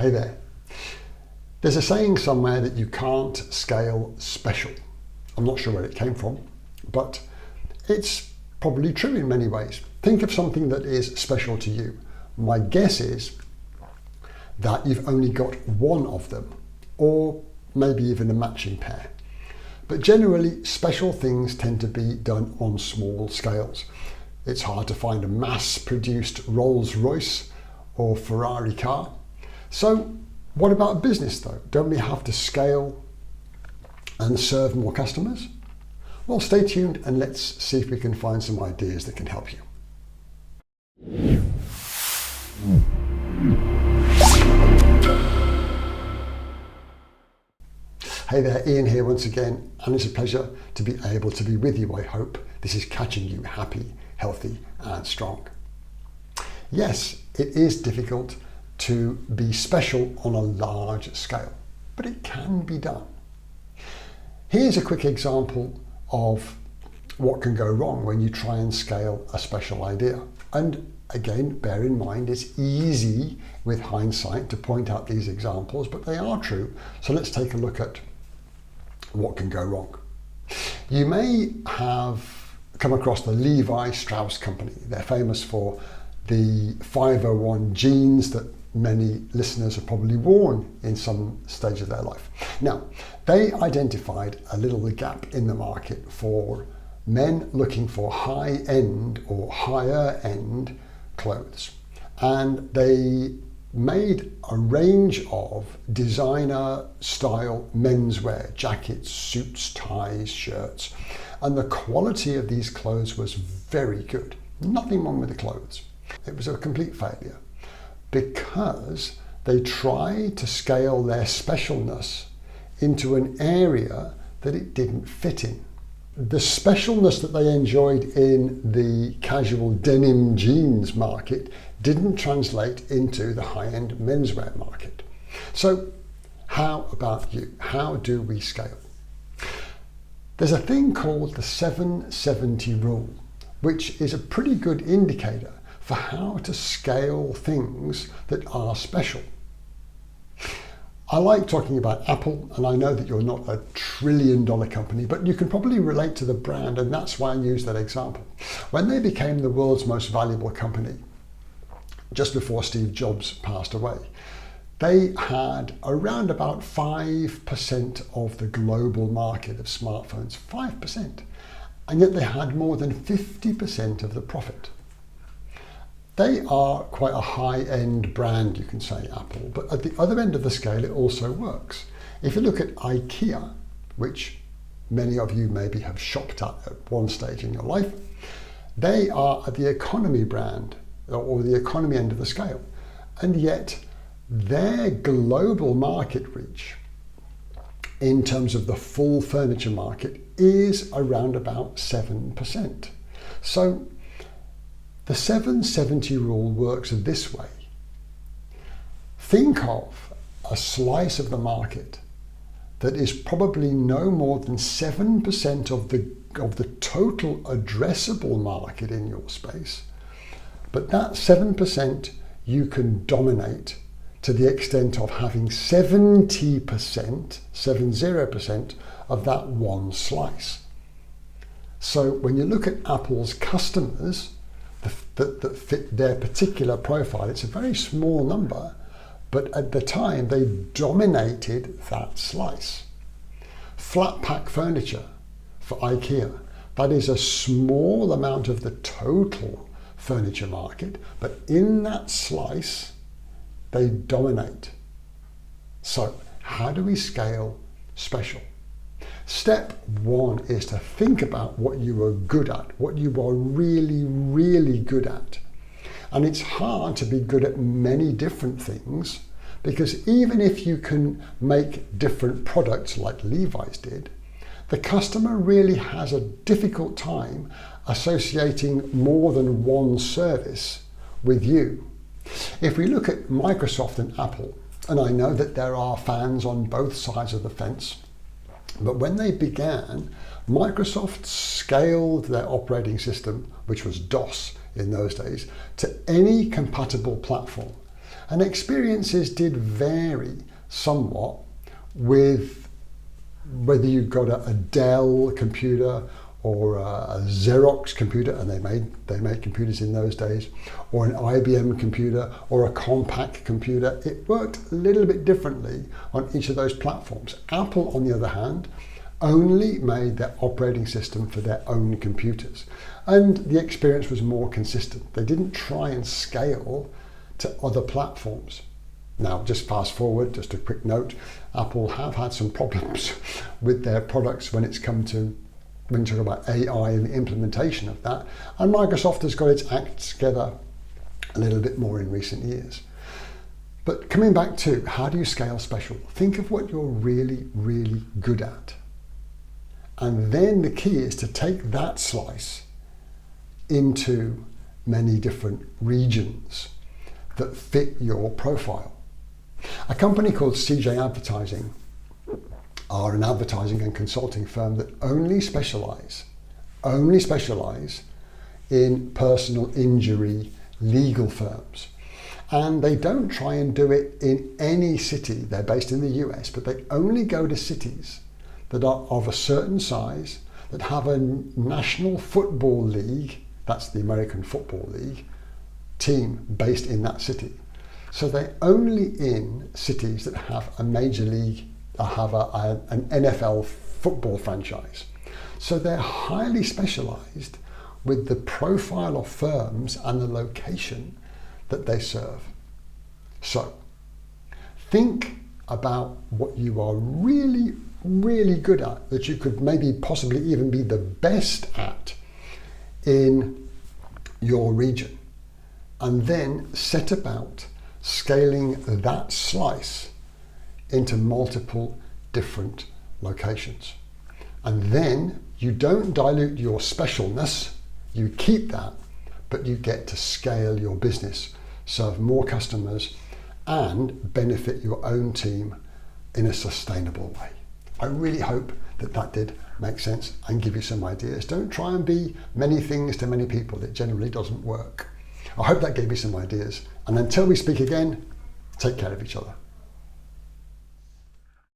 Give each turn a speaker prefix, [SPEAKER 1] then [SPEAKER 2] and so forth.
[SPEAKER 1] Hey there. There's a saying somewhere that you can't scale special. I'm not sure where it came from, but it's probably true in many ways. Think of something that is special to you. My guess is that you've only got one of them, or maybe even a matching pair. But generally, special things tend to be done on small scales. It's hard to find a mass-produced Rolls-Royce or Ferrari car. So what about business though? Don't we have to scale and serve more customers? Well, stay tuned and let's see if we can find some ideas that can help you. Hey there, Ian here once again, and it's a pleasure to be able to be with you. I hope this is catching you happy, healthy and strong. Yes, it is difficult to be special on a large scale, but it can be done. Here's a quick example of what can go wrong when you try and scale a special idea. And again, bear in mind, it's easy with hindsight to point out these examples, but they are true. So let's take a look at what can go wrong. You may have come across the Levi Strauss company. They're famous for the 501 jeans that many listeners have probably worn in some stage of their life. Now, they identified a little gap in the market for men looking for high-end or higher-end clothes. And they made a range of designer style menswear, jackets, suits, ties, shirts. And the quality of these clothes was very good. Nothing wrong with the clothes. It was a complete failure because they tried to scale their specialness into an area that it didn't fit in. The specialness that they enjoyed in the casual denim jeans market didn't translate into the high-end menswear market. So how about you? How do we scale? There's a thing called the 770 rule, which is a pretty good indicator for how to scale things that are special. I like talking about Apple, and I know that you're not a $1 trillion company, but you can probably relate to the brand, and that's why I use that example. When they became the world's most valuable company, just before Steve Jobs passed away, they had around about 5% of the global market of smartphones, 5%, and yet they had more than 50% of the profit. They are quite a high-end brand, you can say, Apple, but at the other end of the scale, it also works. If you look at IKEA, which many of you maybe have shopped at one stage in your life, they are at the economy brand or the economy end of the scale. And yet their global market reach in terms of the full furniture market is around about 7%. So the 770 rule works this way. Think of a slice of the market that is probably no more than 7% of the total addressable market in your space. But that 7% you can dominate to the extent of having 70%, 70% of that one slice. So when you look at Apple's customers, that fit their particular profile, it's a very small number, but at the time they dominated that slice. Flat pack furniture for IKEA, that is a small amount of the total furniture market, but in that slice they dominate. So how do we scale special? Step one is to think about what you are good at, what you are really, really good at. And it's hard to be good at many different things because even if you can make different products like Levi's did, the customer really has a difficult time associating more than one service with you. If we look at Microsoft and Apple, and I know that there are fans on both sides of the fence, but when they began, Microsoft scaled their operating system, which was DOS in those days, to any compatible platform. And experiences did vary somewhat with whether you got a Dell computer or a Xerox computer, and they made computers in those days, or an IBM computer or a Compaq computer. It worked a little bit differently on each of those platforms. Apple, on the other hand, only made their operating system for their own computers, and the experience was more consistent. They didn't try and scale to other platforms. Now, just fast forward, just a quick note, Apple have had some problems with their products when you talk about AI and the implementation of that, and Microsoft has got its act together a little bit more in recent years. But coming back to how do you scale special? Think of what you're really, really good at. And then the key is to take that slice into many different regions that fit your profile. A company called CJ Advertising are an advertising and consulting firm that only specialize in personal injury legal firms. And they don't try and do it in any city. They're based in the US, but they only go to cities that are of a certain size, that have a national football league, that's the American Football League, team based in that city. So they're only in cities that have a major league, have an NFL football franchise. So they're highly specialized with the profile of firms and the location that they serve. So think about what you are really, really good at, that you could maybe possibly even be the best at in your region, and then set about scaling that slice into multiple different locations. And then you don't dilute your specialness, you keep that, but you get to scale your business, serve more customers, and benefit your own team in a sustainable way. I really hope that did make sense and give you some ideas. Don't try and be many things to many people. It generally doesn't work. I hope that gave you some ideas. And until we speak again, take care of each other.